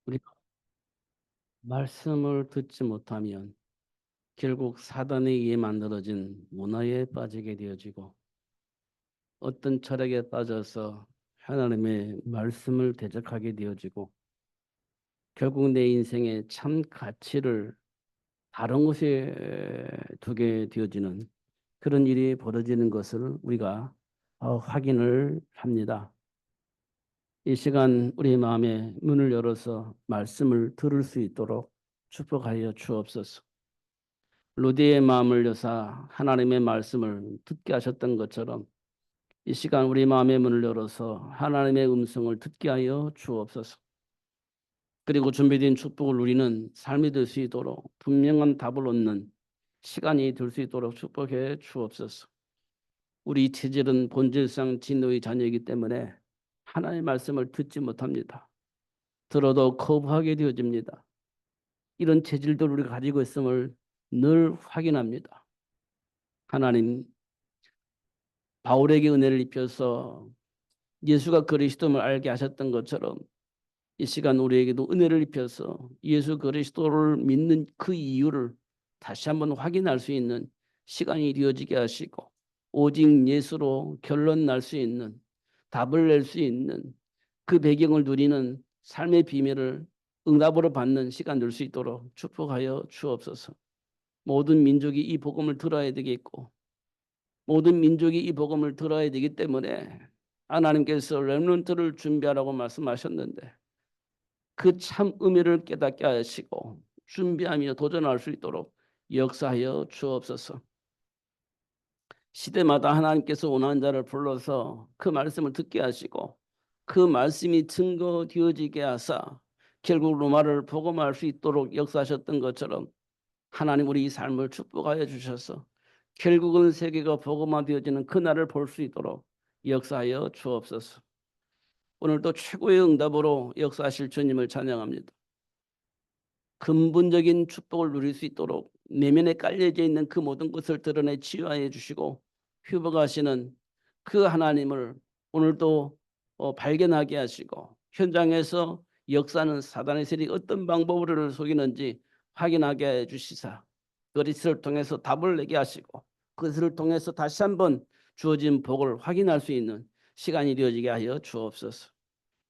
우리가 말씀을 듣지 못하면 결국 사단에 의해 만들어진 문화에 빠지게 되어지고 어떤 철학에 빠져서 하나님의 말씀을 대적하게 되어지고 결국 내 인생의 참 가치를 다른 곳에 두게 되어지는 그런 일이 벌어지는 것을 우리가 확인을 합니다. 이 시간 우리 마음의 문을 열어서 말씀을 들을 수 있도록 축복하여 주옵소서. 루디의 마음을 여사 하나님의 말씀을 듣게 하셨던 것처럼 이 시간 우리 마음의 문을 열어서 하나님의 음성을 듣게 하여 주옵소서. 그리고 준비된 축복을 누리는 삶이 될 수 있도록 분명한 답을 얻는 시간이 될 수 있도록 축복해 주옵소서. 우리 체질은 본질상 진노의 자녀이기 때문에 하나님의 말씀을 듣지 못합니다. 들어도 거부하게 되어집니다. 이런 체질들 우리가 가지고 있음을 늘 확인합니다. 하나님, 바울에게 은혜를 입혀서 예수가 그리스도를 알게 하셨던 것처럼 이 시간 우리에게도 은혜를 입혀서 예수 그리스도를 믿는 그 이유를 다시 한번 확인할 수 있는 시간이 되어지게 하시고 오직 예수로 결론 날 수 있는 답을 낼 수 있는 그 배경을 누리는 삶의 비밀을 응답으로 받는 시간 될 수 있도록 축복하여 주옵소서. 모든 민족이 이 복음을 들어야 되겠고 모든 민족이 이 복음을 들어야 되기 때문에 하나님께서 렘넌트를 준비하라고 말씀하셨는데 그 참 의미를 깨닫게 하시고 준비하며 도전할 수 있도록 역사하여 주옵소서. 시대마다 하나님께서 원하는 자를 불러서 그 말씀을 듣게 하시고 그 말씀이 증거되어지게 하사 결국 로마를 복음할 수 있도록 역사하셨던 것처럼 하나님 우리 이 삶을 축복하여 주셔서 결국은 세계가 복음화되어지는 그날을 볼 수 있도록 역사하여 주옵소서. 오늘도 최고의 응답으로 역사하실 주님을 찬양합니다. 근본적인 축복을 누릴 수 있도록 내면에 깔려져 있는 그 모든 것을 드러내 치유하여 주시고 회복하시는 그 하나님을 오늘도 발견하게 하시고 현장에서 역사하는 사단의 세력이 어떤 방법으로 우리를 속이는지 확인하게 해 주시사 그리스도를 통해서 답을 내게 하시고 그것을 통해서 다시 한번 주어진 복을 확인할 수 있는 시간이 되어지게 하여 주옵소서.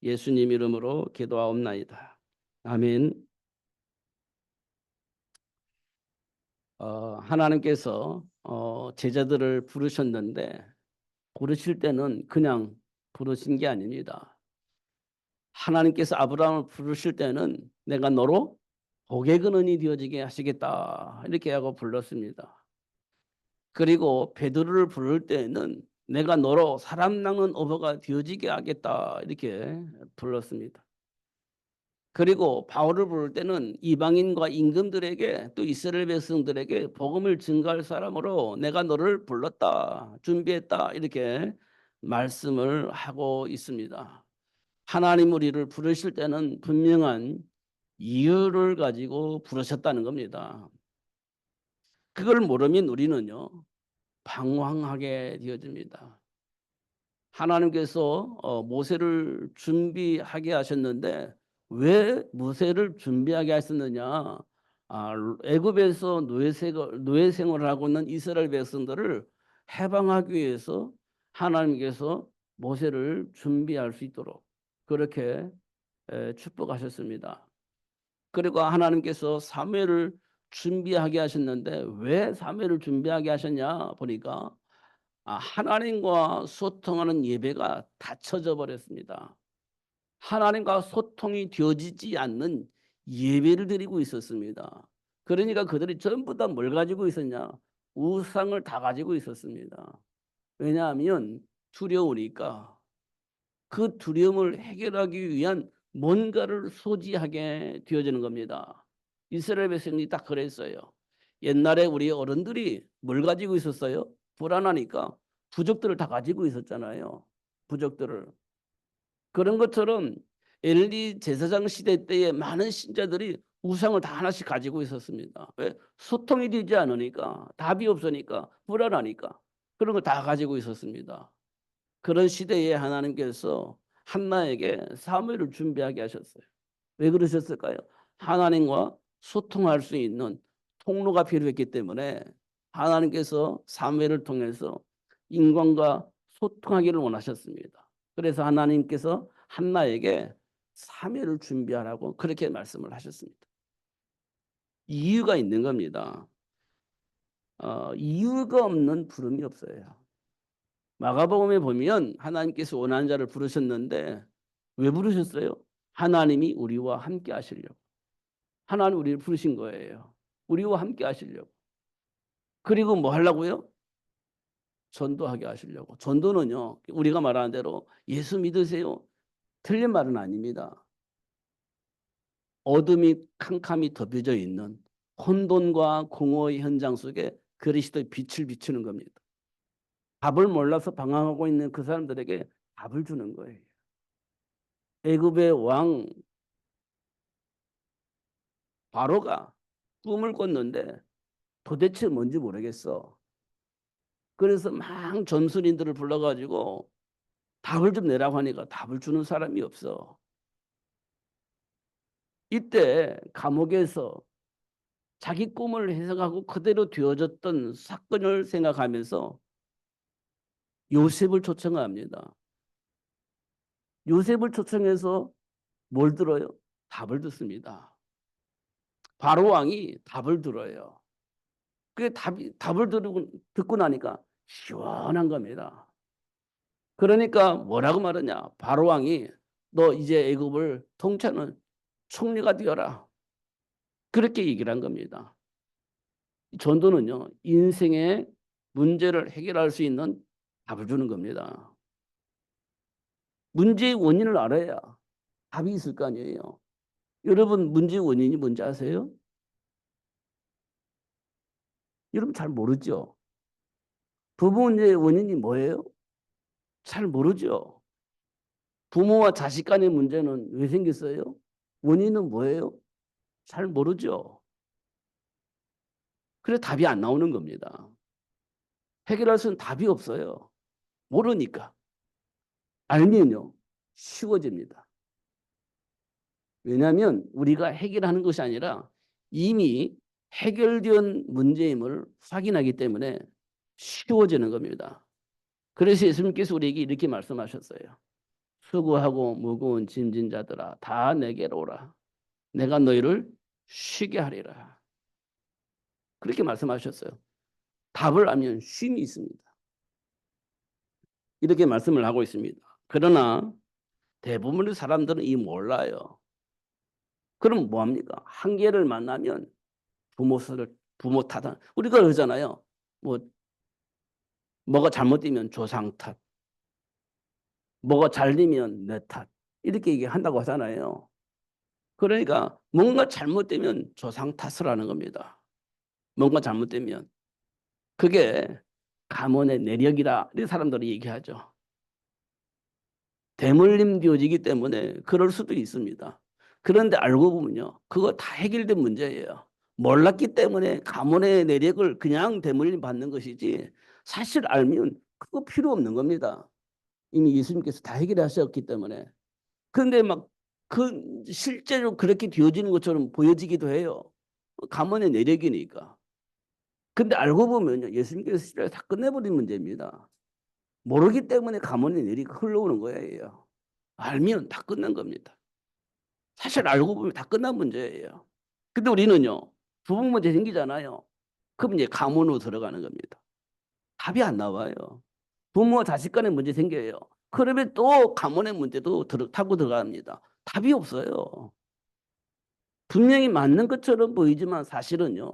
예수님 이름으로 기도하옵나이다. 아멘. 하나님께서 제자들을 부르셨는데 부르실 때는 그냥 부르신 게 아닙니다. 하나님께서 아브라함을 부르실 때는 내가 너로 복의 근원이 되어지게 하시겠다 이렇게 하고 불렀습니다. 그리고 베드로를 부를 때는 내가 너로 사람 낚는 어부가 되어지게 하겠다 이렇게 불렀습니다. 그리고 바울을 부를 때는 이방인과 임금들에게 또 이스라엘 백성들에게 복음을 증거할 사람으로 내가 너를 불렀다, 준비했다 이렇게 말씀을 하고 있습니다. 하나님 우리를 부르실 때는 분명한 이유를 가지고 부르셨다는 겁니다. 그걸 모르면 우리는요 방황하게 되어집니다. 하나님께서 모세를 준비하게 하셨는데 왜 모세를 준비하게 하셨느냐? 애굽에서 노예 생활을 하고 있는 이스라엘 백성들을 해방하기 위해서 하나님께서 모세를 준비할 수 있도록 그렇게 축복하셨습니다. 그리고 하나님께서 사무엘을 준비하게 하셨는데 왜 사무엘을 준비하게 하셨냐 보니까 하나님과 소통하는 예배가 닫혀져 버렸습니다. 하나님과 소통이 되어지지 않는 예배를 드리고 있었습니다. 그러니까 그들이 전부 다 뭘 가지고 있었냐? 우상을 다 가지고 있었습니다. 왜냐하면 두려우니까 그 두려움을 해결하기 위한 뭔가를 소지하게 되어지는 겁니다. 이스라엘 백성이 딱 그랬어요. 옛날에 우리 어른들이 뭘 가지고 있었어요? 불안하니까 부적들을 다 가지고 있었잖아요. 부적들을. 그런 것처럼 엘리 제사장 시대 때에 많은 신자들이 우상을 다 하나씩 가지고 있었습니다. 왜? 소통이 되지 않으니까, 답이 없으니까, 불안하니까 그런 걸 다 가지고 있었습니다. 그런 시대에 하나님께서 한나에게 사무엘을 준비하게 하셨어요. 왜 그러셨을까요? 하나님과 소통할 수 있는 통로가 필요했기 때문에 하나님께서 사무엘을 통해서 인간과 소통하기를 원하셨습니다. 그래서 하나님께서 한나에게 사무엘을 준비하라고 그렇게 말씀을 하셨습니다. 이유가 있는 겁니다. 이유가 없는 부름이 없어요. 마가복음에 보면 하나님께서 원하는 자를 부르셨는데 왜 부르셨어요? 하나님이 우리와 함께 하시려고. 하나님 우리를 부르신 거예요. 우리와 함께 하시려고. 그리고 뭐 하려고요? 전도하게 하시려고. 전도는요, 우리가 말하는 대로 예수 믿으세요. 틀린 말은 아닙니다. 어둠이 캄캄이 덮여져 있는 혼돈과 공허의 현장 속에 그리스도의 빛을 비추는 겁니다. 답을 몰라서 방황하고 있는 그 사람들에게 답을 주는 거예요. 애굽의 왕 바로가 꿈을 꿨는데 도대체 뭔지 모르겠어. 그래서 막 점술인들을 불러가지고 답을 좀 내라고 하니까 답을 주는 사람이 없어. 이때 감옥에서 자기 꿈을 해석하고 그대로 되어졌던 사건을 생각하면서 요셉을 초청합니다. 요셉을 초청해서 뭘 들어요? 답을 듣습니다. 바로 왕이 답을 들어요. 그 답을 듣고 나니까 시원한 겁니다. 그러니까 뭐라고 말하냐? 바로 왕이 너 이제 애굽을 통치하는 총리가 되어라. 그렇게 얘기를 한 겁니다. 전도는요, 인생의 문제를 해결할 수 있는 답을 주는 겁니다. 문제의 원인을 알아야 답이 있을 거 아니에요. 여러분, 문제의 원인이 뭔지 아세요? 여러분 잘 모르죠? 부부 문제의 원인이 뭐예요? 잘 모르죠? 부모와 자식 간의 문제는 왜 생겼어요? 원인은 뭐예요? 잘 모르죠? 그래서 답이 안 나오는 겁니다. 해결할 수 있는 답이 없어요. 모르니까. 알면요, 쉬워집니다. 왜냐하면 우리가 해결하는 것이 아니라 이미 해결된 문제임을 확인하기 때문에 쉬워지는 겁니다. 그래서 예수님께서 우리에게 이렇게 말씀하셨어요. 수고하고 무거운 짐진 자들아 다 내게로 오라. 내가 너희를 쉬게 하리라. 그렇게 말씀하셨어요. 답을 알면 쉼이 있습니다. 이렇게 말씀을 하고 있습니다. 그러나 대부분의 사람들은 이 몰라요. 그럼 뭐합니까? 한계를 만나면 부모 탓은 우리가 그러잖아요. 뭐 뭐가 잘못되면 조상 탓, 뭐가 잘 되면 내 탓. 이렇게 얘기한다고 하잖아요. 그러니까 뭔가 잘못되면 조상 탓을 하는 겁니다. 뭔가 잘못되면. 그게 가문의 내력이다. 이렇게 사람들이 얘기하죠. 대물림 되어지기 때문에 그럴 수도 있습니다. 그런데 알고 보면요. 그거 다 해결된 문제예요. 몰랐기 때문에 가문의 내력을 그냥 대물림 받는 것이지 사실 알면 그거 필요 없는 겁니다. 이미 예수님께서 다 해결하셨기 때문에. 그런데 막 그 실제로 그렇게 되어지는 것처럼 보여지기도 해요. 가문의 내력이니까. 근데 알고 보면요. 예수님께서 실제로 다 끝내버린 문제입니다. 모르기 때문에 가문의 내력이 흘러오는 거예요. 알면 다 끝난 겁니다. 사실 알고 보면 다 끝난 문제예요. 근데 우리는요. 부부 문제 생기잖아요. 그럼 이제 가문으로 들어가는 겁니다. 답이 안 나와요. 부모와 자식 간의 문제 생겨요. 그러면 또 가문의 문제도 타고 들어갑니다. 답이 없어요. 분명히 맞는 것처럼 보이지만 사실은요.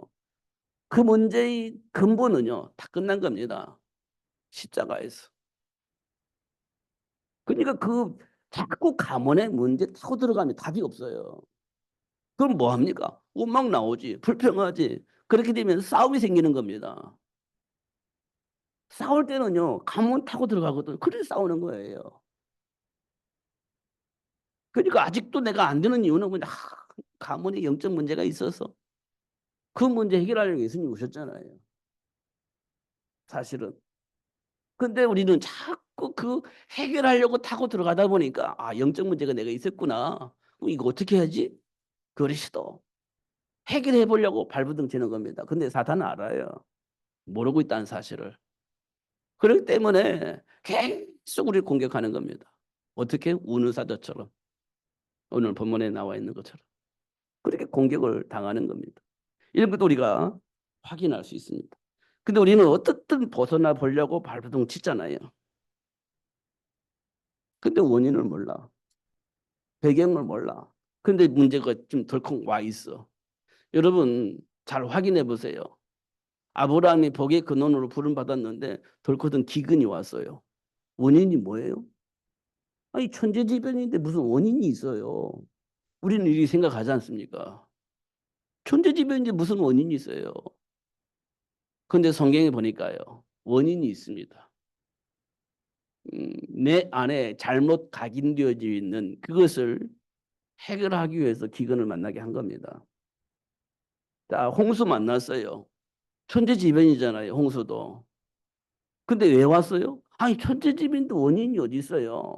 그 문제의 근본은요. 다 끝난 겁니다. 십자가에서. 그러니까 그 자꾸 가문의 문제 타고 들어가면 답이 없어요. 그럼 뭐 합니까? 원망 나오지. 불평하지. 그렇게 되면 싸움이 생기는 겁니다. 싸울 때는요. 가문 타고 들어가거든. 그래서 싸우는 거예요. 그러니까 아직도 내가 안 되는 이유는 뭐냐. 가문에 영적 문제가 있어서 그 문제 해결하려고 예수님이 오셨잖아요. 사실은. 근데 우리는 자꾸 그 해결하려고 타고 들어가다 보니까 아, 영적 문제가 내가 있었구나. 이거 어떻게 해야지? 그리스도 해결해 보려고 발버둥 치는 겁니다. 근데 사탄은 알아요. 모르고 있다는 사실을. 그렇기 때문에 계속 우리를 공격하는 겁니다. 어떻게? 우는 사자처럼. 오늘 본문에 나와 있는 것처럼. 그렇게 공격을 당하는 겁니다. 이런 것도 우리가 확인할 수 있습니다. 근데 우리는 어떻든 벗어나 보려고 발버둥 치잖아요. 근데 원인을 몰라. 배경을 몰라. 근데 문제가 좀 덜컥 와 있어. 여러분 잘 확인해 보세요. 아브라함이 복의 근원으로 부름받았는데 덜컥은 기근이 왔어요. 원인이 뭐예요? 아니 천재지변인데 무슨 원인이 있어요. 우리는 이렇게 생각하지 않습니까? 천재지변인데 무슨 원인이 있어요. 근데 성경에 보니까요. 원인이 있습니다. 내 안에 잘못 각인되어져 있는 그것을 해결하기 위해서 기근을 만나게 한 겁니다. 자, 홍수 만났어요. 천재지변이잖아요, 홍수도. 근데 왜 왔어요? 아니, 천재지변도 원인이 어디 있어요?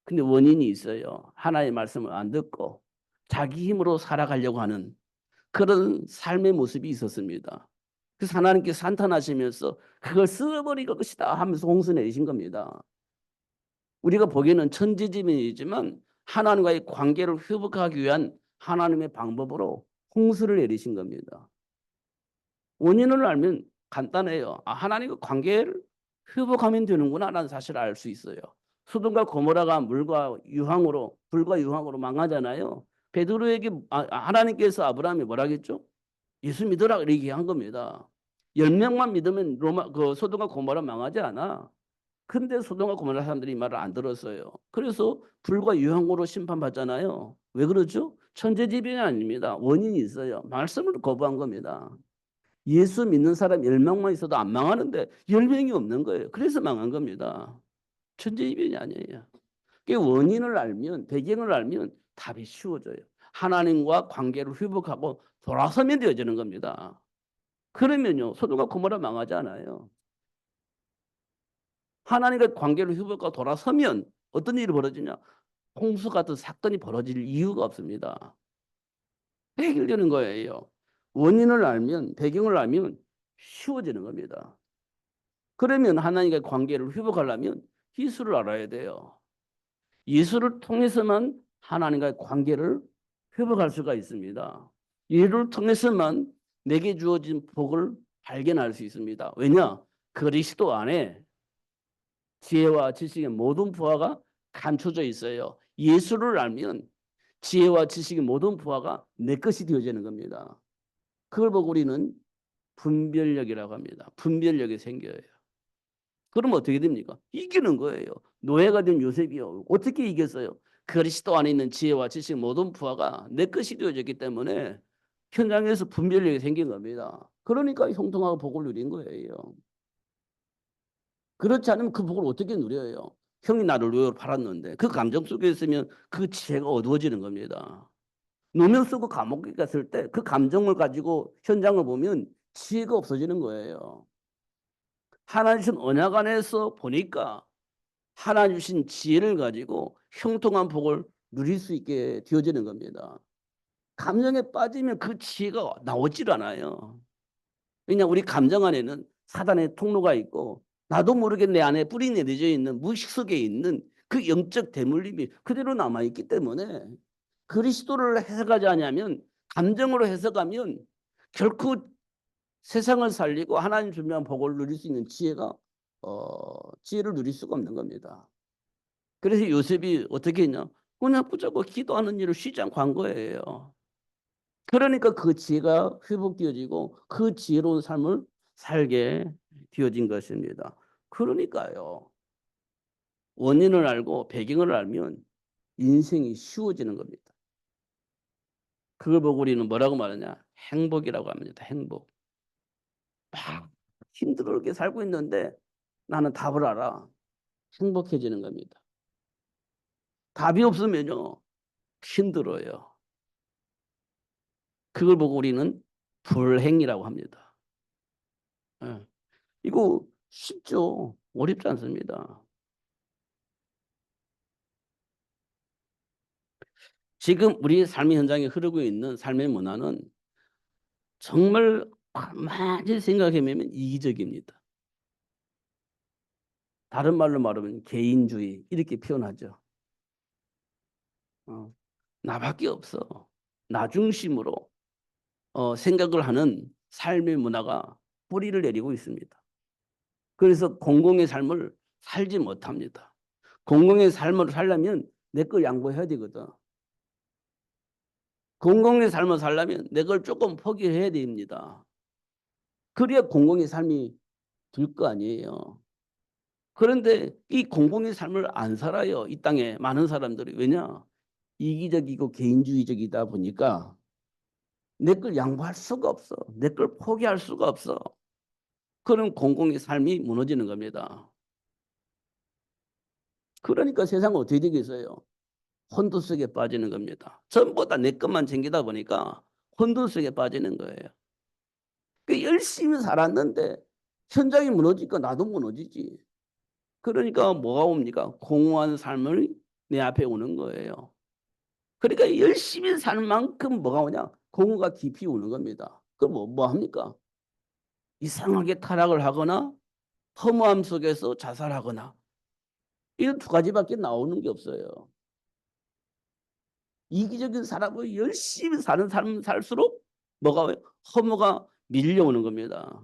근데 원인이 있어요. 하나의 말씀을 안 듣고 자기 힘으로 살아가려고 하는 그런 삶의 모습이 있었습니다. 그래서 하나님께서 산탄하시면서 그걸 쓸어버릴 것이다 하면서 홍수 내리신 겁니다. 우리가 보기에는 천재지변이지만 하나님과의 관계를 회복하기 위한 하나님의 방법으로 홍수를 내리신 겁니다. 원인을 알면 간단해요. 아, 하나님과 관계를 회복하면 되는구나라는 사실을 알 수 있어요. 소돔과 고모라가 물과 유황으로 불과 유황으로 망하잖아요. 베드로에게 하나님께서 아브라함이 뭐라겠죠? 예수 믿어라 이렇게 얘기한 겁니다. 10명만 믿으면 소돔과 고모라 망하지 않아. 근데 소돔과 고모라 사람들이 말을 안 들었어요. 그래서 불과 유황으로 심판받잖아요. 왜 그러죠? 천재지변이 아닙니다. 원인이 있어요. 말씀을 거부한 겁니다. 예수 믿는 사람 10명만 있어도 안 망하는데 10명이 없는 거예요. 그래서 망한 겁니다. 천재지변이 아니에요. 그 원인을 알면, 배경을 알면 답이 쉬워져요. 하나님과 관계를 회복하고 돌아서면 되어지는 겁니다. 그러면요, 소돔과 고모라 망하지 않아요. 하나님과 관계를 회복하고 돌아서면 어떤 일이 벌어지냐? 홍수 같은 사건이 벌어질 이유가 없습니다. 해결되는 거예요. 원인을 알면, 배경을 알면 쉬워지는 겁니다. 그러면 하나님과의 관계를 회복하려면 예수를 알아야 돼요. 예수를 통해서만 하나님과의 관계를 회복할 수가 있습니다. 예수를 통해서만 내게 주어진 복을 발견할 수 있습니다. 왜냐? 그리스도 안에 지혜와 지식의 모든 부하가 감춰져 있어요. 예수를 알면 지혜와 지식의 모든 부하가 내 것이 되어지는 겁니다. 그걸 보고 우리는 분별력이라고 합니다. 분별력이 생겨요. 그럼 어떻게 됩니까? 이기는 거예요. 노예가 된 요셉이요. 어떻게 이겼어요? 그리스도 안에 있는 지혜와 지식 모든 부하가 내 것이 되어졌기 때문에 현장에서 분별력이 생긴 겁니다. 그러니까 형통하고 복을 누린 거예요. 그렇지 않으면 그 복을 어떻게 누려요? 형이 나를 노예로 팔았는데 그 감정 속에 있으면 그 지혜가 어두워지는 겁니다. 누명 쓰고 감옥에 갔을 때 그 감정을 가지고 현장을 보면 지혜가 없어지는 거예요. 하나님 주신 언약 안에서 보니까 하나님 주신 지혜를 가지고 형통한 복을 누릴 수 있게 되어지는 겁니다. 감정에 빠지면 그 지혜가 나오질 않아요. 왜냐 우리 감정 안에는 사단의 통로가 있고 나도 모르게 내 안에 뿌리 내려져 있는 무의식 속에 있는 그 영적 대물림이 그대로 남아있기 때문에 그리스도를 해석하지 않으면 감정으로 해석하면 결코 세상을 살리고 하나님 주면 복을 누릴 수 있는 지혜를 누릴 수가 없는 겁니다. 그래서 요셉이 어떻게 했냐? 그냥 붙잡고 기도하는 일을 쉬지 않고 한 거예요. 그러니까 그 지혜가 회복되어지고 그 지혜로운 삶을 살게 되어진 것입니다. 그러니까요. 원인을 알고 배경을 알면 인생이 쉬워지는 겁니다. 그걸 보고 우리는 뭐라고 말하냐? 행복이라고 합니다. 행복. 막 힘들게 살고 있는데 나는 답을 알아. 행복해지는 겁니다. 답이 없으면요. 힘들어요. 그걸 보고 우리는 불행이라고 합니다. 예. 이거 쉽죠. 어렵지 않습니다. 지금 우리 삶의 현장에 흐르고 있는 삶의 문화는 정말 가만히 생각해보면 이기적입니다. 다른 말로 말하면 개인주의 이렇게 표현하죠. 나밖에 없어. 나 중심으로 생각을 하는 삶의 문화가 뿌리를 내리고 있습니다. 그래서 공공의 삶을 살지 못합니다. 공공의 삶을 살려면 내 걸 양보해야 되거든. 공공의 삶을 살려면 내 걸 조금 포기해야 됩니다. 그래야 공공의 삶이 될 거 아니에요. 그런데 이 공공의 삶을 안 살아요. 이 땅에 많은 사람들이. 왜냐? 이기적이고 개인주의적이다 보니까 내 걸 양보할 수가 없어. 내 걸 포기할 수가 없어. 그런 공공의 삶이 무너지는 겁니다. 그러니까 세상은 어떻게 되겠어요? 혼돈 속에 빠지는 겁니다. 전부 다 내 것만 챙기다 보니까 혼돈 속에 빠지는 거예요. 그 열심히 살았는데 현장이 무너지니까 나도 무너지지. 그러니까 뭐가 옵니까? 공허한 삶을 내 앞에 오는 거예요. 그러니까 열심히 살 만큼 뭐가 오냐? 공허가 깊이 오는 겁니다. 그럼 뭐 합니까? 이상하게 타락을 하거나 허무함 속에서 자살하거나 이런 두 가지밖에 나오는 게 없어요. 이기적인 사람은 열심히 사는 삶 살수록 뭐가 와요? 허무가 밀려오는 겁니다.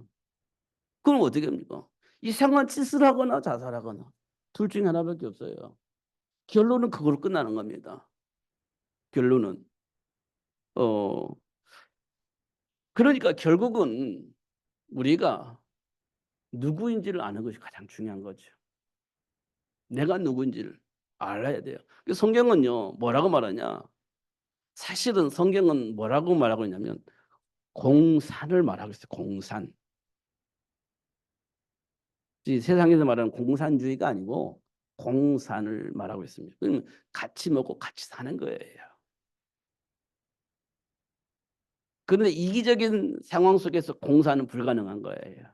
그럼 어떻게 합니까? 이상한 짓을 하거나 자살하거나 둘 중에 하나밖에 없어요. 결론은 그걸로 끝나는 겁니다. 결론은 어 그러니까 결국은 우리가 누구인지를 아는 것이 가장 중요한 거죠. 내가 누구인지를 알아야 돼요. 성경은요 뭐라고 말하냐? 사실은 성경은 뭐라고 말하고 있냐면 공산을 말하고 있어요. 공산. 세상에서 말하는 공산주의가 아니고 공산을 말하고 있습니다. 그러면 같이 먹고 같이 사는 거예요. 그런데 이기적인 상황 속에서 공산은 불가능한 거예요.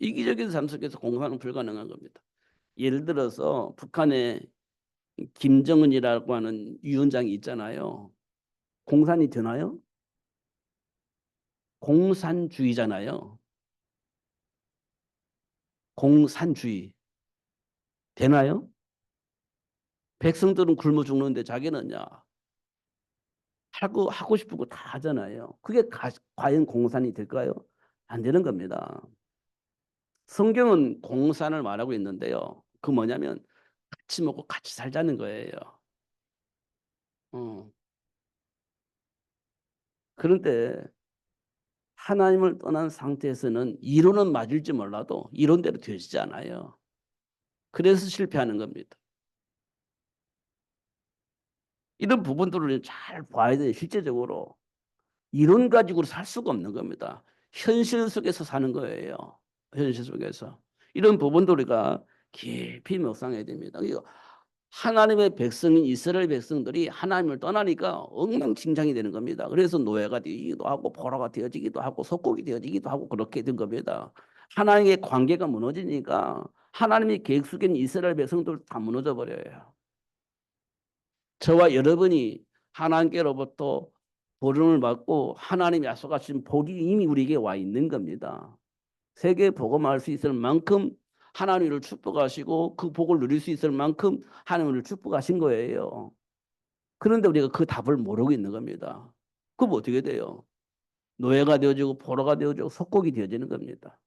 이기적인 삶 속에서 공산은 불가능한 겁니다. 예를 들어서 북한에 김정은이라고 하는 위원장이 있잖아요. 공산이 되나요? 공산주의잖아요. 공산주의 되나요? 백성들은 굶어 죽는데 자기는요 하고 싶은 거 다 하잖아요. 그게 과연 공산이 될까요? 안 되는 겁니다. 성경은 공산을 말하고 있는데요. 그 뭐냐면 같이 먹고 같이 살자는 거예요. 어. 그런데 하나님을 떠난 상태에서는 이론은 맞을지 몰라도 이론대로 되지 않아요. 그래서 실패하는 겁니다. 이런 부분들을 잘 봐야 돼요. 실제적으로. 이론 가지고 살 수가 없는 겁니다. 현실 속에서 사는 거예요. 현실 속에서. 이런 부분도 우리가 깊이 묵상해야 됩니다. 하나님의 백성인 이스라엘 백성들이 하나님을 떠나니까 엉망진창이 되는 겁니다. 그래서 노예가 되기도 하고 포로가 되어지기도 하고 속국이 되어지기도 하고 그렇게 된 겁니다. 하나님의 관계가 무너지니까 하나님의 계획 속에 있는 이스라엘 백성들 다 무너져 버려요. 저와 여러분이 하나님께로부터 보름을 받고 하나님이 약속하신 복이 이미 우리에게 와 있는 겁니다. 세계 복음할 수 있을 만큼 하나님을 축복하시고 그 복을 누릴 수 있을 만큼 하나님을 축복하신 거예요. 그런데 우리가 그 답을 모르고 있는 겁니다. 그럼 어떻게 돼요? 노예가 되어지고 포로가 되어지고 속국이 되어지는 겁니다.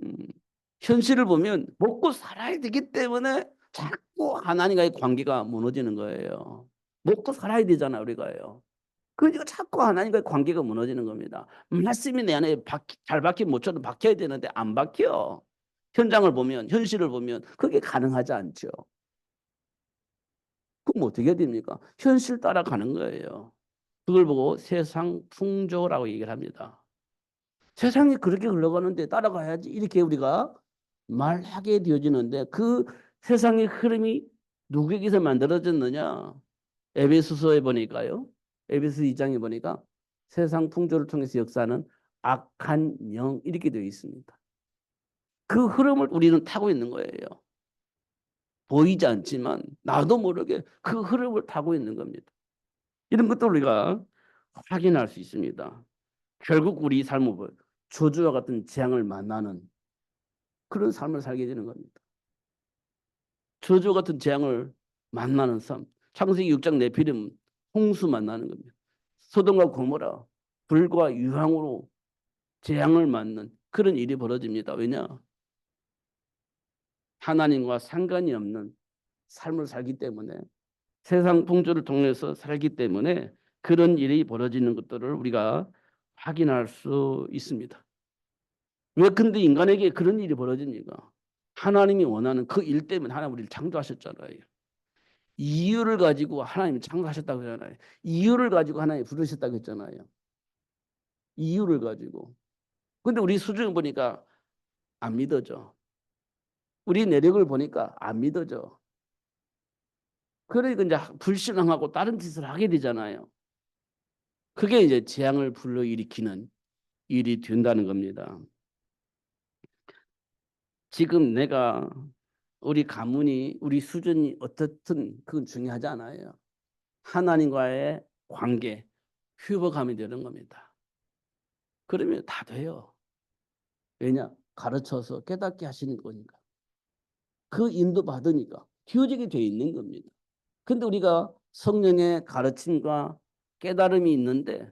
음, 현실을 보면 먹고 살아야 되기 때문에 자꾸 하나님과의 관계가 무너지는 거예요. 먹고 살아야 되잖아 우리가요. 그러니까 자꾸 하나님과의 관계가 무너지는 겁니다. 말씀이 내 안에 잘 박히면 모처럼 박혀야 되는데 안 박혀. 현장을 보면 현실을 보면 그게 가능하지 않죠. 그럼 어떻게 됩니까? 현실 따라가는 거예요. 그걸 보고 세상 풍조라고 얘기를 합니다. 세상이 그렇게 흘러가는데 따라가야지 이렇게 우리가 말하게 되어지는데 그 세상의 흐름이 누구에게서 만들어졌느냐? 에베소서에 보니까요. 에베소 2장에 보니까 세상 풍조를 통해서 역사하는 악한 영 이렇게 되어 있습니다. 그 흐름을 우리는 타고 있는 거예요. 보이지 않지만 나도 모르게 그 흐름을 타고 있는 겁니다. 이런 것도 우리가 확인할 수 있습니다. 결국 우리 삶은 저주와 같은 재앙을 만나는 그런 삶을 살게 되는 겁니다. 저주 같은 재앙을 만나는 삶. 창세기 6장 네피림 홍수 만나는 겁니다. 소돔과 고모라 불과 유황으로 재앙을 맞는 그런 일이 벌어집니다. 왜냐? 하나님과 상관이 없는 삶을 살기 때문에 세상 풍조를 통해서 살기 때문에 그런 일이 벌어지는 것들을 우리가 확인할 수 있습니다. 왜 근데 인간에게 그런 일이 벌어집니까? 하나님이 원하는 그 일 때문에 하나님 우리를 창조하셨잖아요. 이유를 가지고 하나님이 창조하셨다고 하잖아요. 이유를 가지고 하나님이 부르셨다고 했잖아요. 이유를 가지고. 근데 우리 수준을 보니까 안 믿어져. 우리 내력을 보니까 안 믿어져. 그러니까 이제 불신앙하고 다른 짓을 하게 되잖아요. 그게 이제 재앙을 불러일으키는 일이 된다는 겁니다. 지금 내가 우리 가문이 우리 수준이 어떻든 그건 중요하지 않아요. 하나님과의 관계, 휴복함이 되는 겁니다. 그러면 다 돼요. 왜냐? 가르쳐서 깨닫게 하시는 거니까. 그 인도 받으니까 기호직이 돼 있는 겁니다. 근데 우리가 성령의 가르침과 깨달음이 있는데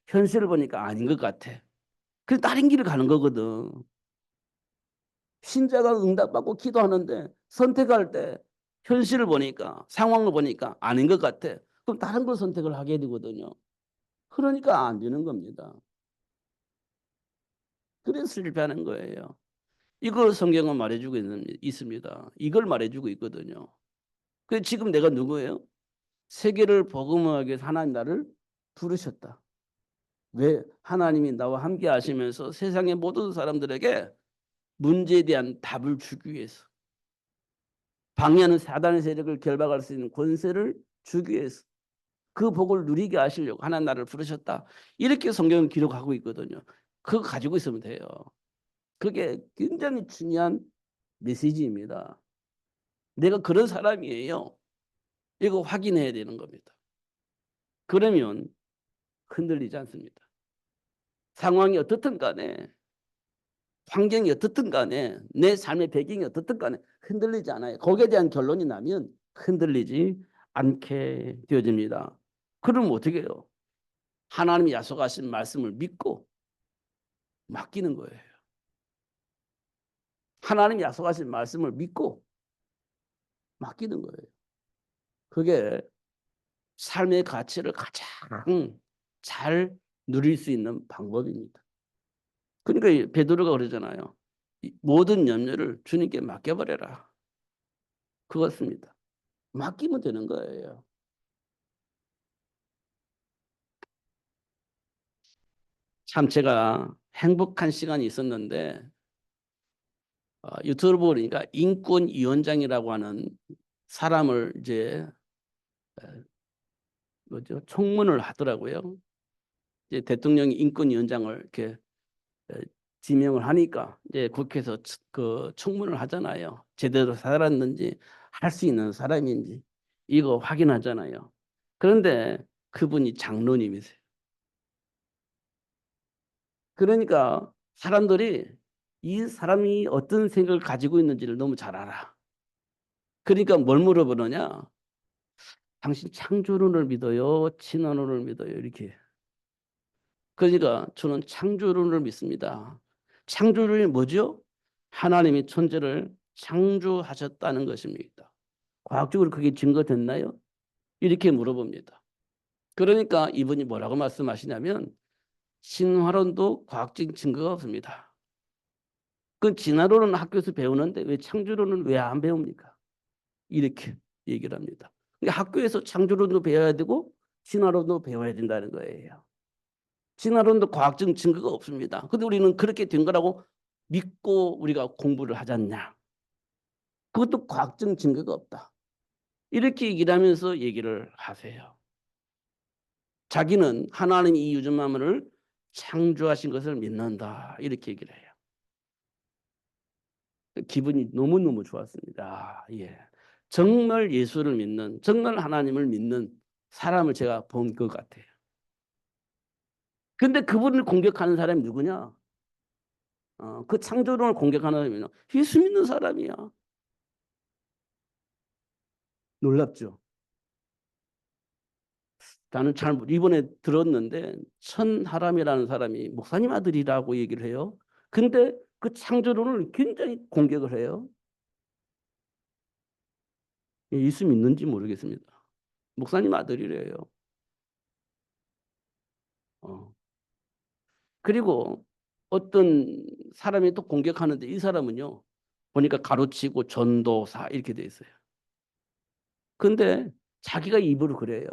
현실을 보니까 아닌 것 같아. 그래서 다른 길을 가는 거거든. 신자가 응답받고 기도하는데 선택할 때 현실을 보니까 상황을 보니까 아닌 것 같아. 그럼 다른 걸 선택을 하게 되거든요. 그러니까 안 되는 겁니다. 그래서 실패하는 거예요. 이걸 성경은 말해주고 있습니다. 이걸 말해주고 있거든요. 그 지금 내가 누구예요? 세계를 복음하기 위해서 하나님 나를 부르셨다. 왜? 하나님이 나와 함께 하시면서 세상의 모든 사람들에게 문제에 대한 답을 주기 위해서. 방해하는 사단의 세력을 결박할 수 있는 권세를 주기 위해서. 그 복을 누리게 하시려고 하나님 나를 부르셨다. 이렇게 성경은 기록하고 있거든요. 그거 가지고 있으면 돼요. 그게 굉장히 중요한 메시지입니다. 내가 그런 사람이에요. 이거 확인해야 되는 겁니다. 그러면 흔들리지 않습니다. 상황이 어떻든 간에 환경이 어떻든 간에 내 삶의 배경이 어떻든 간에 흔들리지 않아요. 거기에 대한 결론이 나면 흔들리지 않게 되어집니다. 그럼 어떻게 해요? 하나님이 약속하신 말씀을 믿고 맡기는 거예요. 하나님이 약속하신 말씀을 믿고 맡기는 거예요. 그게 삶의 가치를 가장 잘 누릴 수 있는 방법입니다. 그러니까 베드로가 그러잖아요. 모든 염려를 주님께 맡겨버려라. 그것입니다. 맡기면 되는 거예요. 참 제가 행복한 시간이 있었는데 유튜브 보니까 인권위원장이라고 하는 사람을 이제 뭐죠? 청문을 하더라고요. 이제 대통령이 인권위원장을 이렇게 지명을 하니까 이제 국회에서 그 청문을 하잖아요. 제대로 살았는지 할 수 있는 사람인지 이거 확인하잖아요. 그런데 그분이 장로님이세요. 그러니까 사람들이 이 사람이 어떤 생각을 가지고 있는지를 너무 잘 알아. 그러니까 뭘 물어보느냐? 당신 창조론을 믿어요? 진화론을 믿어요? 이렇게. 그러니까 저는 창조론을 믿습니다. 창조론이 뭐죠? 하나님이 천재를 창조하셨다는 것입니다. 과학적으로 그게 증거됐나요? 이렇게 물어봅니다. 그러니까 이분이 뭐라고 말씀하시냐면 신화론도 과학적인 증거가 없습니다. 그 진화론은 학교에서 배우는데 왜 창조론은 왜 안 배웁니까? 이렇게 얘기를 합니다. 그러니까 학교에서 창조론도 배워야 되고 진화론도 배워야 된다는 거예요. 진화론도 과학적 증거가 없습니다. 근데 우리는 그렇게 된 거라고 믿고 우리가 공부를 하지 않냐. 그것도 과학적 증거가 없다. 이렇게 얘기를 하면서 얘기를 하세요. 자기는 하나님이 이 유전 만물을 창조하신 것을 믿는다. 이렇게 얘기를 해요. 기분이 너무너무 좋았습니다. 예. 정말 예수를 믿는, 정말 하나님을 믿는 사람을 제가 본 것 같아요. 근데 그분을 공격하는 사람이 누구냐? 그 창조론을 공격하는 사람이 예수 믿는 사람이야. 놀랍죠? 나는 잘 이번에 들었는데 천하람이라는 사람이 목사님 아들이라고 얘기를 해요. 근데 그 창조론을 굉장히 공격을 해요. 예수 믿는지 모르겠습니다. 목사님 아들이래요. 어. 그리고 어떤 사람이 또 공격하는데 이 사람은요. 보니까 가로치고 전도사 이렇게 돼 있어요. 근데 자기가 입으로 그래요.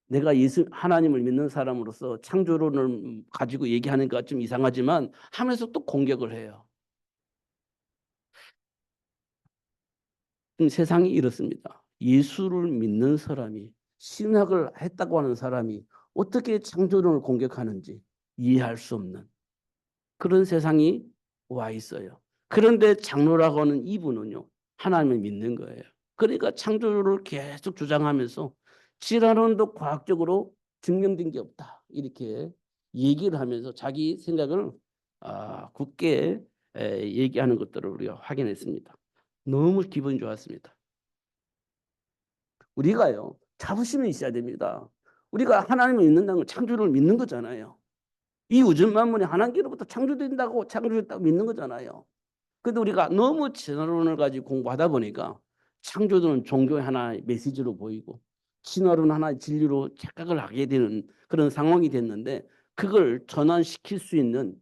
내가 예수 하나님을 믿는 사람으로서 창조론을 가지고 얘기하는 것 좀 이상하지만 하면서 또 공격을 해요. 세상이 이렇습니다. 예수를 믿는 사람이 신학을 했다고 하는 사람이 어떻게 창조론을 공격하는지 이해할 수 없는 그런 세상이 와 있어요. 그런데 장로라고 하는 이분은요. 하나님을 믿는 거예요. 그러니까 창조론을 계속 주장하면서 진화론도 과학적으로 증명된 게 없다. 이렇게 얘기를 하면서 자기 생각을 굳게 얘기하는 것들을 우리가 확인했습니다. 너무 기분이 좋았습니다. 우리가요. 자부심이 있어야 됩니다. 우리가 하나님을 믿는다는 건 창조를 믿는 거잖아요. 이 우주 만물이 하나님께로부터 창조됐다고 믿는 거잖아요. 근데 우리가 너무 진화론을 가지고 공부하다 보니까 창조는 종교의 하나의 메시지로 보이고 진화론 하나의 진리로 착각을 하게 되는 그런 상황이 됐는데 그걸 전환시킬 수 있는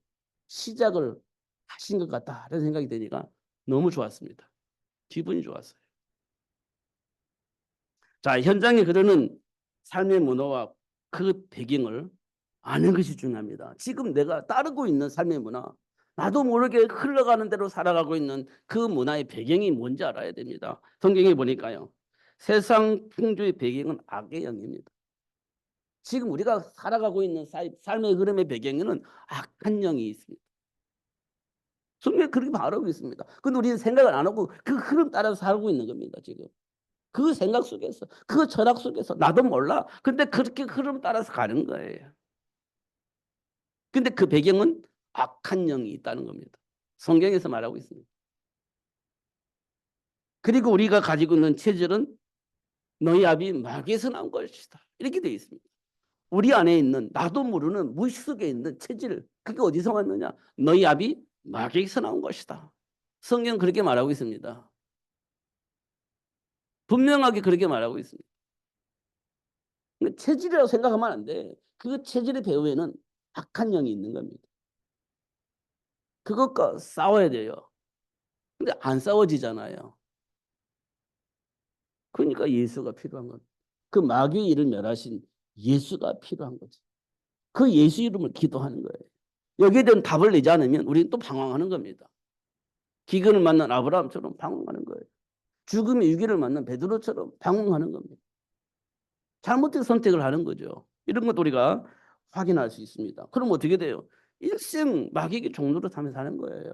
시작을 하신 것 같다라는 생각이 드니까 너무 좋았습니다. 기분이 좋았어요. 자, 현장에 그러는 삶의 문화와 그 배경을 아는 것이 중요합니다. 지금 내가 따르고 있는 삶의 문화, 나도 모르게 흘러가는 대로 살아가고 있는 그 문화의 배경이 뭔지 알아야 됩니다. 성경에 보니까요. 세상 풍조의 배경은 악의 영입니다. 지금 우리가 살아가고 있는 삶의 흐름의 배경에는 악한 영이 있습니다. 성경에 그렇게 말하고 있습니다. 근데 우리는 생각을 안 하고 그 흐름 따라서 살고 있는 겁니다. 지금. 그 생각 속에서, 그 철학 속에서 나도 몰라. 근데 그렇게 흐름 따라서 가는 거예요. 근데 그 배경은 악한 영이 있다는 겁니다. 성경에서 말하고 있습니다. 그리고 우리가 가지고 있는 체질은 너희 압이 마귀에서 나온 것이다. 이렇게 되어 있습니다. 우리 안에 있는 나도 모르는 무의식 속에 있는 체질, 그게 어디서 왔느냐? 너희 압이 마귀에서 나온 것이다. 성경 그렇게 말하고 있습니다. 분명하게 그렇게 말하고 있습니다. 체질이라고 생각하면 안 돼. 그 체질의 배후에는 악한 영이 있는 겁니다. 그것과 싸워야 돼요. 근데 안 싸워지잖아요. 그러니까 예수가 필요한 겁니다. 그 마귀의 일을 멸하신 예수가 필요한 거지. 그 예수 이름을 기도하는 거예요. 여기에 대한 답을 내지 않으면 우리는 또 방황하는 겁니다. 기근을 만난 아브라함처럼 방황하는 거예요. 죽음의 위기를 만난 베드로처럼 방황하는 겁니다. 잘못된 선택을 하는 거죠. 이런 것도 우리가 확인할 수 있습니다. 그럼 어떻게 돼요? 일생 마귀에게 종로로 삼아 사는 거예요.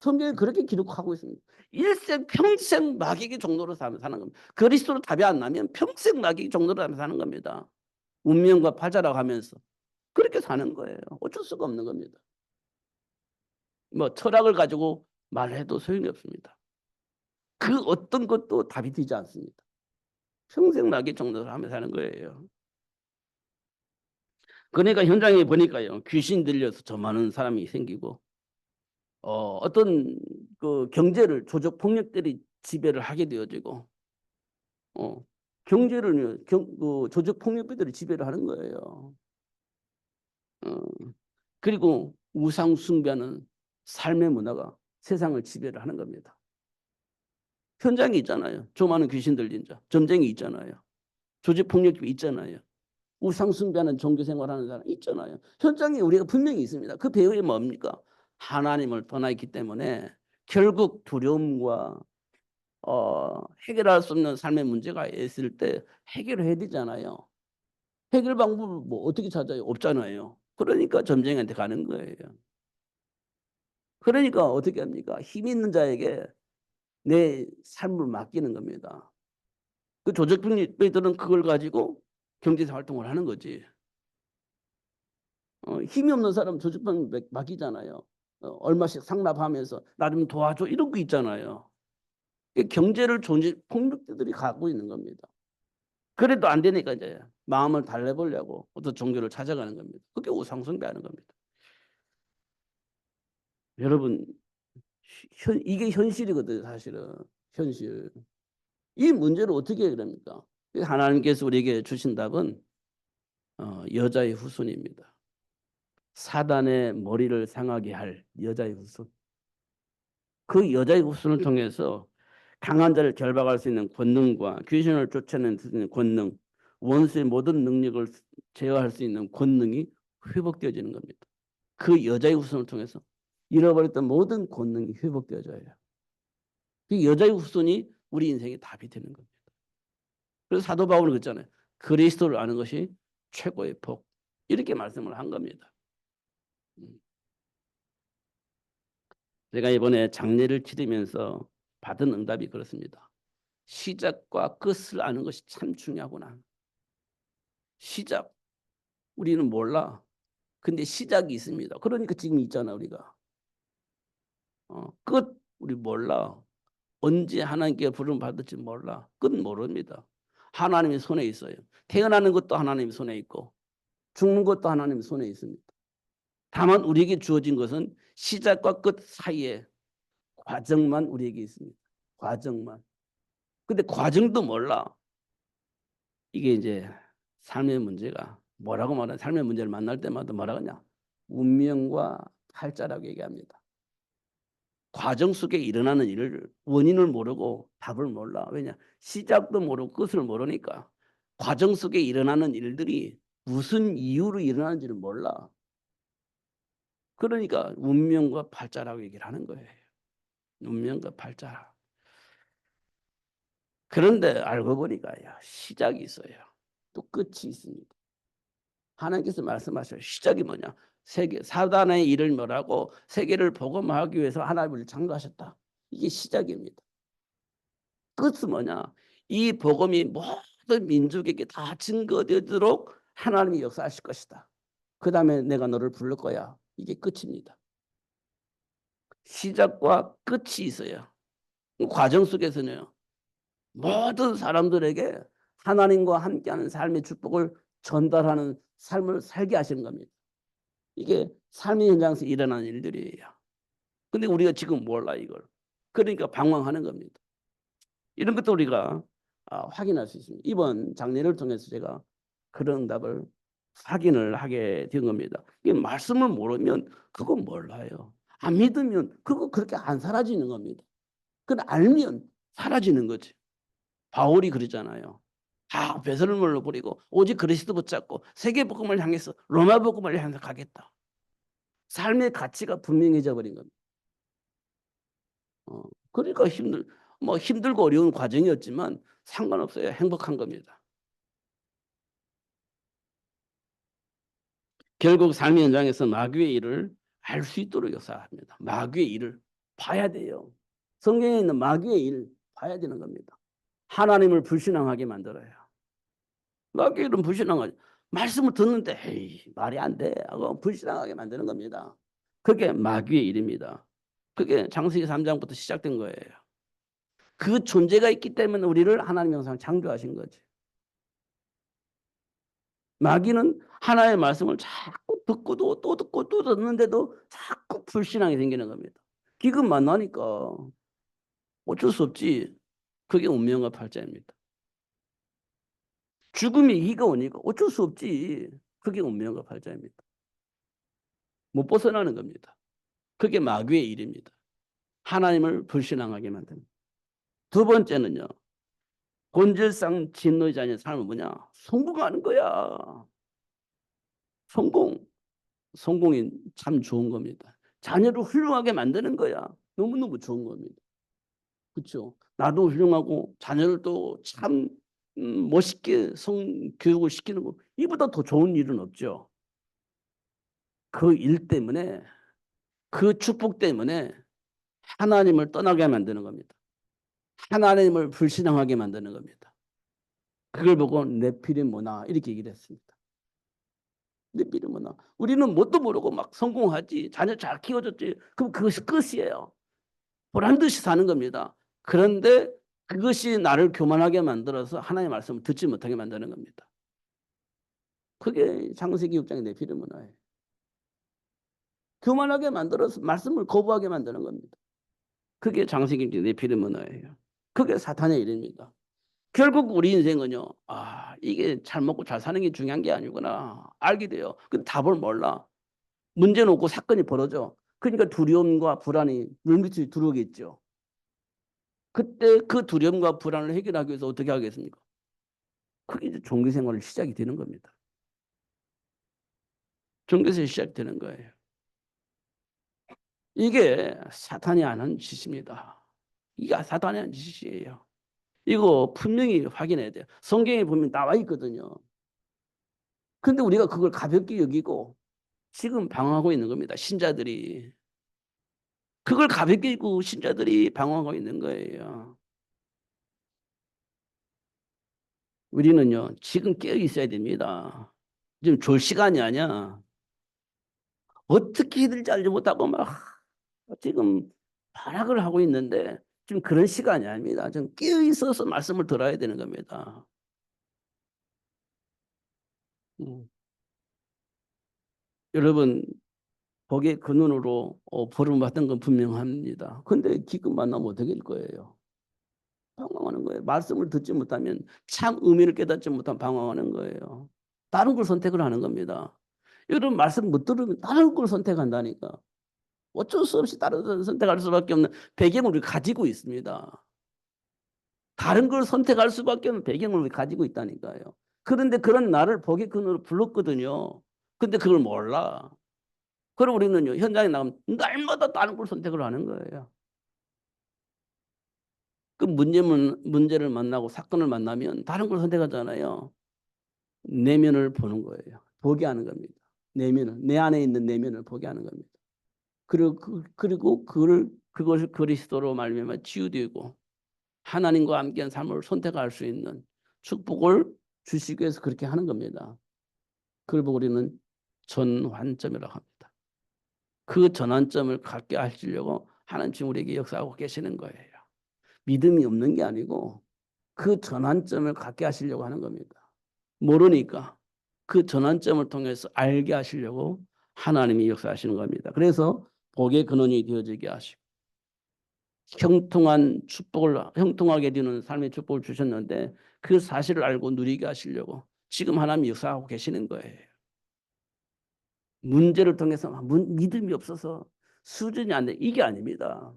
성경에 그렇게 기록하고 있습니다. 일생 평생 마귀에게 종로로 사는 겁니다. 그리스도로 답이 안 나면 평생 마귀에게 종로로 사는 겁니다. 운명과 팔자라고 하면서 그렇게 사는 거예요. 어쩔 수가 없는 겁니다. 뭐 철학을 가지고 말해도 소용이 없습니다. 그 어떤 것도 답이 되지 않습니다. 평생 마귀 종로를 하며 사는 거예요. 그러니까 현장에 보니까요. 귀신 들려서 저 많은 사람이 생기고 어떤 그 경제를 조적 폭력들이 지배를 하게 되어지고 경제를 그 조적 폭력배들이 지배를 하는 거예요. 어, 그리고 우상 숭배하는 삶의 문화가 세상을 지배를 하는 겁니다. 현장에 있잖아요. 조 많은 귀신 들린 자, 점쟁이 있잖아요. 조직 폭력이 있잖아요. 우상 숭배하는 종교 생활하는 사람 있잖아요. 현장에 우리가 분명히 있습니다. 그 배후에 뭡니까? 하나님을 떠나 있기 때문에 결국 두려움과 해결할 수 없는 삶의 문제가 있을 때 해결을 해야 되잖아요. 해결 방법을 뭐 어떻게 찾아요? 없잖아요. 그러니까 점쟁이한테 가는 거예요. 그러니까 어떻게 합니까? 힘 있는 자에게 내 삶을 맡기는 겁니다. 그 조직병들은 그걸 가지고 경제적 활동을 하는 거지. 힘이 없는 사람 조직병 맡기잖아요. 얼마씩 상납하면서 나 좀 도와줘 이런 거 있잖아요. 경제를 존재 폭력들이 갖고 있는 겁니다. 그래도 안 되니까 이제 마음을 달래보려고 어떤 종교를 찾아가는 겁니다. 그게 우상숭배하는 겁니다. 여러분 이게 현실이거든요. 사실은 현실. 이 문제를 어떻게 해야 됩니까? 하나님께서 우리에게 주신 답은 여자의 후손입니다. 사단의 머리를 상하게 할 여자의 후손. 그 여자의 후손을 통해서 강한 자를 결박할 수 있는 권능과 귀신을 쫓아낼 수 있는 권능, 원수의 모든 능력을 제어할 수 있는 권능이 회복되어지는 겁니다. 그 여자의 후손을 통해서 잃어버렸던 모든 권능이 회복되어져요. 그 여자의 후손이 우리 인생의 답이 되는 겁니다. 그래서 사도 바울은 그랬잖아요. 그리스도를 아는 것이 최고의 복. 이렇게 말씀을 한 겁니다. 제가 이번에 장례를 치르면서 받은 응답이 그렇습니다. 시작과 끝을 아는 것이 참 중요하구나. 시작. 우리는 몰라. 근데 시작이 있습니다. 그러니까 지금 있잖아, 우리가. 끝, 우리 몰라. 언제 하나님께 부름 받을지 몰라. 끝 모릅니다. 하나님의 손에 있어요. 태어나는 것도 하나님의 손에 있고 죽는 것도 하나님의 손에 있습니다. 다만 우리에게 주어진 것은 시작과 끝 사이에 과정만 우리에게 있습니다. 과정만. 근데 과정도 몰라. 이게 이제 삶의 문제가 뭐라고 말하냐. 삶의 문제를 만날 때마다 뭐라고 하냐. 운명과 팔자라고 얘기합니다. 과정 속에 일어나는 일을 원인을 모르고 답을 몰라. 왜냐? 시작도 모르고 끝을 모르니까 과정 속에 일어나는 일들이 무슨 이유로 일어나는지를 몰라. 그러니까 운명과 팔자라고 얘기를 하는 거예요. 운명과 팔자. 그런데 알고 보니까 시작이 있어요. 또 끝이 있습니다. 하나님께서 말씀하셔요. 시작이 뭐냐? 세계 사단의 일을 멸하고 세계를 복음하기 위해서 하나님을 창조하셨다. 이게 시작입니다. 끝은 뭐냐? 이 복음이 모든 민족에게 다 증거되도록 하나님이 역사하실 것이다. 그 다음에 내가 너를 부를 거야. 이게 끝입니다. 시작과 끝이 있어요. 과정 속에서는요. 모든 사람들에게 하나님과 함께하는 삶의 축복을 전달하는 삶을 살게 하시는 겁니다. 이게 삶의 현장에서 일어나는 일들이에요. 근데 우리가 지금 몰라 이걸. 그러니까 방황하는 겁니다. 이런 것도 우리가 확인할 수 있습니다. 이번 장례를 통해서 제가 그런 답을 확인을 하게 된 겁니다. 이 말씀을 모르면 그건 몰라요. 안 믿으면 그거 그렇게 안 사라지는 겁니다. 근데 알면 사라지는 거지. 바울이 그러잖아요. 다 배설물로 버리고 오직 그리스도 붙잡고 세계복음을 향해서 로마복음을 향해서 가겠다. 삶의 가치가 분명해져 버린 겁니다. 그러니까 힘들고 어려운 과정이었지만 상관없어요. 행복한 겁니다. 결국 삶의 현장에서 마귀의 일을 알 수 있도록 역사합니다. 마귀의 일을 봐야 돼요. 성경에 있는 마귀의 일을 봐야 되는 겁니다. 하나님을 불신앙하게 만들어요. 마귀의 일은 불신앙하죠. 말씀을 듣는데 에이, 말이 안 돼 하고 불신앙하게 만드는 겁니다. 그게 마귀의 일입니다. 그게 창세기 3장부터 시작된 거예요. 그 존재가 있기 때문에 우리를 하나님 형상 창조하신 거지. 마귀는 하나의 말씀을 자꾸 듣고도 또 듣고 또 듣는데도 자꾸 불신앙이 생기는 겁니다. 기근 만나니까 어쩔 수 없지. 그게 운명과 팔자입니다. 죽음이 이가 오니까 어쩔 수 없지. 그게 운명과 팔자입니다. 못 벗어나는 겁니다. 그게 마귀의 일입니다. 하나님을 불신앙하게 만듭니다. 두 번째는요. 본질상 진노의 자녀의 삶은 뭐냐? 성공하는 거야. 성공. 성공이 참 좋은 겁니다. 자녀를 훌륭하게 만드는 거야. 너무너무 좋은 겁니다. 그렇죠? 나도 훌륭하고 자녀를 또 참 멋있게 교육을 시키는 거 이보다 더 좋은 일은 없죠. 그 일 때문에 그 축복 때문에 하나님을 떠나게 만드는 겁니다. 하나님을 불신앙하게 만드는 겁니다. 그걸 보고 네피림 문화 이렇게 얘기를 했습니다. 네피림 문화. 우리는 뭣도 모르고 막 성공하지. 자녀 잘 키워줬지. 그럼 그것이 끝이에요. 보란 듯이 사는 겁니다. 그런데 그것이 나를 교만하게 만들어서 하나님의 말씀을 듣지 못하게 만드는 겁니다. 그게 창세기 6장의 네피림 문화예요. 교만하게 만들어서 말씀을 거부하게 만드는 겁니다. 그게 창세기 네피림 문화예요. 그게 사탄의 일입니다. 결국 우리 인생은요, 이게 잘 먹고 잘 사는 게 중요한 게 아니구나. 알게 돼요. 근데 답을 몰라. 문제는 없고 사건이 벌어져. 그러니까 두려움과 불안이 물밑에 들어오겠죠. 그때 그 두려움과 불안을 해결하기 위해서 어떻게 하겠습니까? 그게 이제 종교 생활을 시작이 되는 겁니다. 종교에서 시작되는 거예요. 이게 사탄이 하는 짓입니다. 이게 사탄이 하는 짓이에요. 이거 분명히 확인해야 돼요. 성경에 보면 나와 있거든요. 근데 우리가 그걸 가볍게 여기고 지금 방황하고 있는 겁니다. 신자들이. 그걸 가볍게 여기고 신자들이 방황하고 있는 거예요. 우리는요, 지금 깨어 있어야 됩니다. 지금 졸 시간이 아니야. 어떻게 해야 될지 알지 못하고 막 지금 발악을 하고 있는데 지금 그런 시간이 아닙니다. 좀 깨어 있어서 말씀을 들어야 되는 겁니다. 음. 여러분, 복의 근원으로 벌을 받은 건 분명합니다. 근데 기껏 만나면 어떻게 될 거예요? 방황하는 거예요. 말씀을 듣지 못하면 참 의미를 깨닫지 못하면 방황하는 거예요. 다른 걸 선택을 하는 겁니다. 여러분 말씀 못 들으면 다른 걸 선택한다니까. 어쩔 수 없이 다른 걸 선택할 수밖에 없는 배경을 우리가 가지고 있습니다. 다른 걸 선택할 수밖에 없는 배경을 우리가 가지고 있다니까요. 그런데 그런 나를 복의 근원으로 불렀거든요. 근데 그걸 몰라. 그럼 우리는요, 현장에 나가면 날마다 다른 걸 선택을 하는 거예요. 그 문제를 만나고 사건을 만나면 다른 걸 선택하잖아요. 내면을 보는 거예요. 보게 하는 겁니다. 내면을, 내 안에 있는 내면을 보게 하는 겁니다. 그리고 그것을 그리스도로 말미암아 치유되고 하나님과 함께한 삶을 선택할 수 있는 축복을 주시기 위해서 그렇게 하는 겁니다. 그걸 보고 우리는 전환점이라고 합니다. 그 전환점을 갖게 하시려고 하나님 지금 우리에게 역사하고 계시는 거예요. 믿음이 없는 게 아니고 그 전환점을 갖게 하시려고 하는 겁니다. 모르니까 그 전환점을 통해서 알게 하시려고 하나님이 역사하시는 겁니다. 그래서 복의 근원이 되어지게 하시고 형통하게 되는 삶의 축복을 주셨는데 그 사실을 알고 누리게 하시려고 지금 하나님이 역사하고 계시는 거예요. 문제를 통해서 믿음이 없어서 수준이 안 돼. 이게 아닙니다.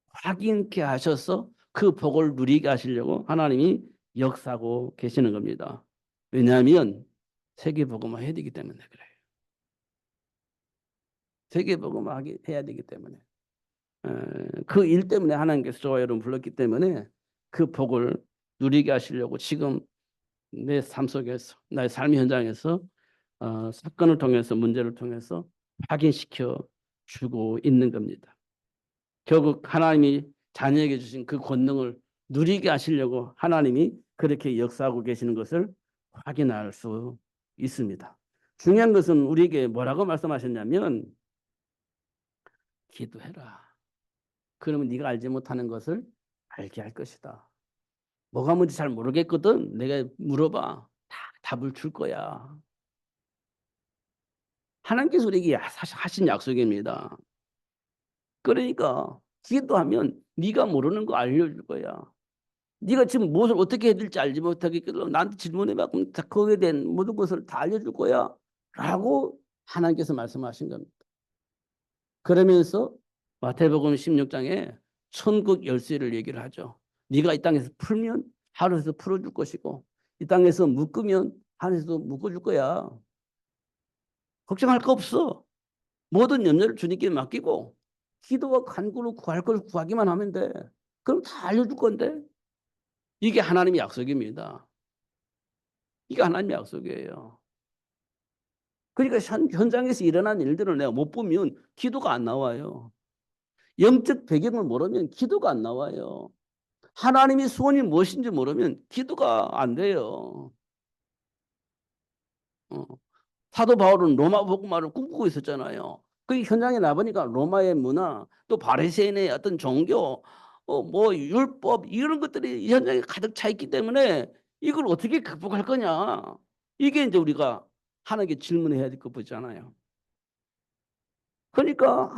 확인케 하셔서 그 복을 누리게 하시려고 하나님이 역사하고 계시는 겁니다. 왜냐하면 세계복음화 해야 되기 때문에 그래요. 세계복음화 해야 되기 때문에. 그 일 때문에 하나님께서 저와 여러분 불렀기 때문에 그 복을 누리게 하시려고 지금 내 삶 속에서 나의 삶의 현장에서 사건을 통해서 문제를 통해서 확인시켜 주고 있는 겁니다. 결국 하나님이 자녀에게 주신 그 권능을 누리게 하시려고 하나님이 그렇게 역사하고 계시는 것을 확인할 수 있습니다. 중요한 것은 우리에게 뭐라고 말씀하셨냐면 기도해라. 그러면 네가 알지 못하는 것을 알게 할 것이다. 뭐가 뭔지 잘 모르겠거든. 내가 물어봐. 다 답을 줄 거야. 하나님께서 우리에게 사실 하신 약속입니다. 그러니까 기도하면 네가 모르는 거 알려줄 거야. 네가 지금 무엇을 어떻게 해야 될지 알지 못하겠거든. 나한테 질문해봐. 그럼 거기에 대한 모든 것을 다 알려줄 거야. 라고 하나님께서 말씀하신 겁니다. 그러면서 마태복음 16장에 천국 열쇠를 얘기를 하죠. 네가 이 땅에서 풀면 하늘에서 풀어줄 것이고 이 땅에서 묶으면 하늘에서 묶어줄 거야. 걱정할 거 없어. 모든 염려를 주님께 맡기고 기도와 간구로 구할 걸 구하기만 하면 돼. 그럼 다 알려줄 건데. 이게 하나님의 약속입니다. 이게 하나님의 약속이에요. 그러니까 현장에서 일어난 일들을 내가 못 보면 기도가 안 나와요. 영적 배경을 모르면 기도가 안 나와요. 하나님이 소원이 무엇인지 모르면 기도가 안 돼요. 어. 사도 바울은 로마 복음화를 꿈꾸고 있었잖아요. 그 현장에 나보니까 로마의 문화, 또 바리새인의 어떤 종교, 뭐 율법 이런 것들이 이 현장에 가득 차 있기 때문에 이걸 어떻게 극복할 거냐. 이게 이제 우리가 하나님께 질문해야 될 거 보잖아요. 그러니까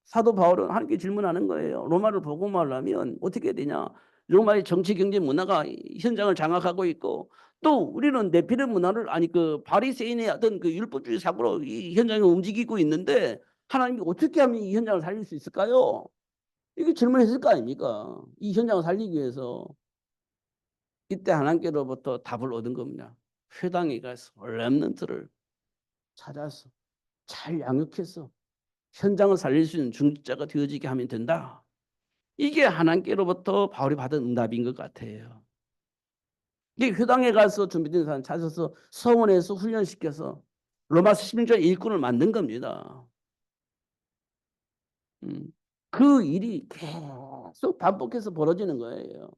사도 바울은 하나님께 질문하는 거예요. 로마를 복음화하려면 어떻게 해야 되냐. 로마의 정치, 경제, 문화가 현장을 장악하고 있고 또 우리는 네피lim 문화를 아니 그 바리새인의 어떤 그 율법주의 사고로 이 현장을 움직이고 있는데 하나님이 어떻게 하면 이 현장을 살릴 수 있을까요? 이게 질문했을 거 아닙니까? 이 현장을 살리기 위해서 이때 하나님께로부터 답을 얻은 겁니다. 회당에 가서 렘넌트를 찾아서 잘 양육해서 현장을 살릴 수 있는 중직자가 되어지게 하면 된다. 이게 하나님께로부터 바울이 받은 응답인 것 같아요. 이게 회당에 가서 준비된 사람 찾아서 서원에서 훈련시켜서 로마서 16장 일꾼을 만든 겁니다. 그 일이 계속 반복해서 벌어지는 거예요.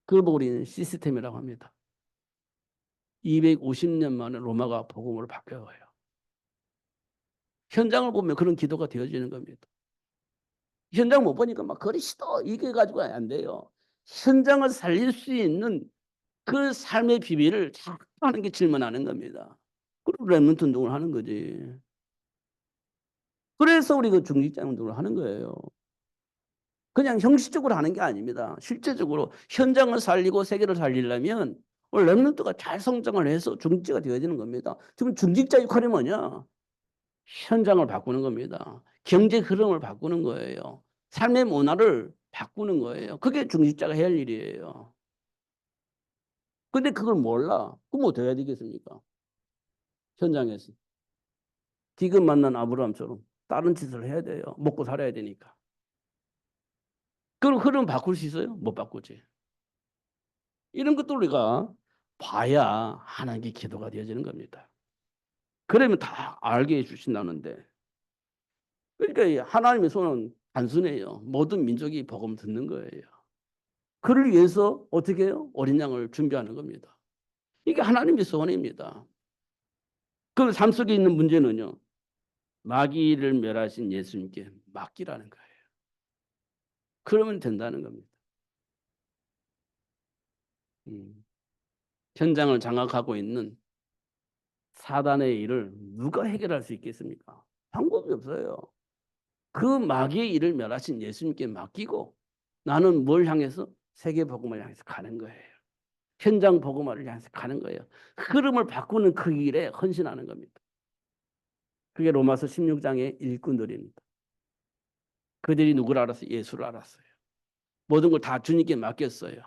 그걸 보고 우리는 시스템이라고 합니다. 250년 만에 로마가 복음으로 바뀌어요. 현장을 보면 그런 기도가 되어지는 겁니다. 현장 못 보니까 막 그리스도 이게 가지고 안 돼요. 현장을 살릴 수 있는 그 삶의 비밀을 자꾸 하는 게 질문하는 겁니다. 그리고 렘넌트 운동을 하는 거지. 그래서 우리가 중직자 운동을 하는 거예요. 그냥 형식적으로 하는 게 아닙니다. 실제적으로 현장을 살리고 세계를 살리려면 렘넌트가 잘 성장을 해서 중직자가 되어지는 겁니다. 지금 중직자 역할이 뭐냐? 현장을 바꾸는 겁니다. 경제 흐름을 바꾸는 거예요. 삶의 문화를 바꾸는 거예요. 그게 중직자가 해야 할 일이에요. 근데 그걸 몰라. 그럼 어떻게 해야 되겠습니까? 현장에서. 디귿 만난 아브라함처럼 다른 짓을 해야 돼요. 먹고 살아야 되니까. 그럼 흐름 바꿀 수 있어요? 못 바꾸지. 이런 것도 우리가 봐야 하나님께 기도가 되어지는 겁니다. 그러면 다 알게 해주신다는데. 그러니까 하나님의 손은 단순해요. 모든 민족이 복음 듣는 거예요. 그를 위해서 어떻게 해요? 어린 양을 준비하는 겁니다. 이게 하나님의 소원입니다. 그 삶 속에 있는 문제는요. 마귀를 멸하신 예수님께 맡기라는 거예요. 그러면 된다는 겁니다. 현장을 장악하고 있는 사단의 일을 누가 해결할 수 있겠습니까? 방법이 없어요. 그 마귀의 일을 멸하신 예수님께 맡기고 나는 뭘 향해서? 세계 복음을 향해서 가는 거예요. 현장 복음화를 향해서 가는 거예요. 흐름을 바꾸는 그 일에 헌신하는 겁니다. 그게 로마서 16장의 일꾼들입니다. 그들이 누구를 알았어요? 예수를 알았어요. 모든 걸 다 주님께 맡겼어요.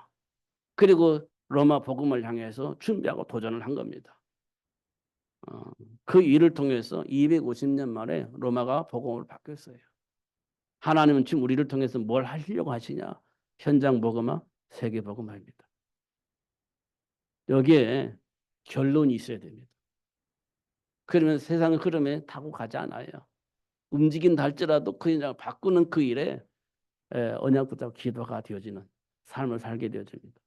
그리고 로마 복음을 향해서 준비하고 도전을 한 겁니다. 그 일을 통해서 250년 만에 로마가 복음으로 바뀌었어요. 하나님은 지금 우리를 통해서 뭘 하시려고 하시냐? 현장 복음화, 세계 복음화입니다. 여기에 결론이 있어야 됩니다. 그러면 세상의 흐름에 타고 가지 않아요. 움직인다 할지라도 그 현장을 바꾸는 그 일에 언약 붙잡고 기도가 되어지는 삶을 살게 되어집니다.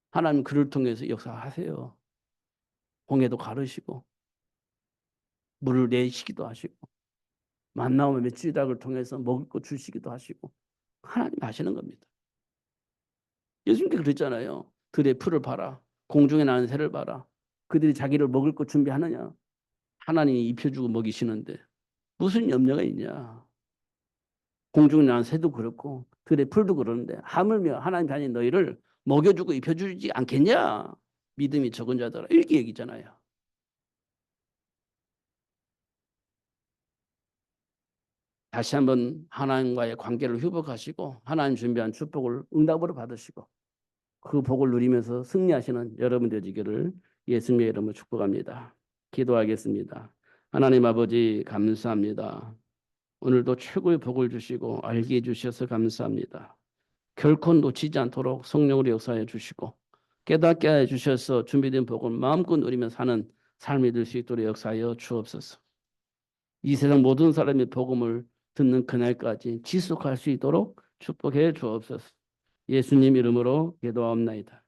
하나님 그를 통해서 역사하세요. 홍해도 가르시고 물을 내시기도 하시고 만나오면 맷주닭을 통해서 먹을 것 주시기도 하시고 하나님 하시는 겁니다. 예수님께 그랬잖아요. 들의 풀을 봐라. 공중에 나는 새를 봐라. 그들이 자기를 먹을 것 준비하느냐. 하나님이 입혀주고 먹이시는데 무슨 염려가 있냐. 공중에 나는 새도 그렇고 들의 풀도 그러는데 하물며 하나님 자녀 너희를 먹여주고 입혀주지 않겠냐. 믿음이 적은 자들아. 이렇게 얘기잖아요. 다시 한번 하나님과의 관계를 회복하시고 하나님 준비한 축복을 응답으로 받으시고 그 복을 누리면서 승리하시는 여러분 되시기를 예수님의 이름으로 축복합니다. 기도하겠습니다. 하나님 아버지 감사합니다. 오늘도 최고의 복을 주시고 알게 해주셔서 감사합니다. 결코 놓치지 않도록 성령으로 역사해 주시고 깨닫게 해 주셔서 준비된 복을 마음껏 누리며 사는 삶이 될 수 있도록 역사하여 주옵소서. 이 세상 모든 사람의 복음을 듣는 그날까지 지속할 수 있도록 축복해 주옵소서. 예수님 이름으로 기도하옵나이다.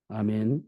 아멘.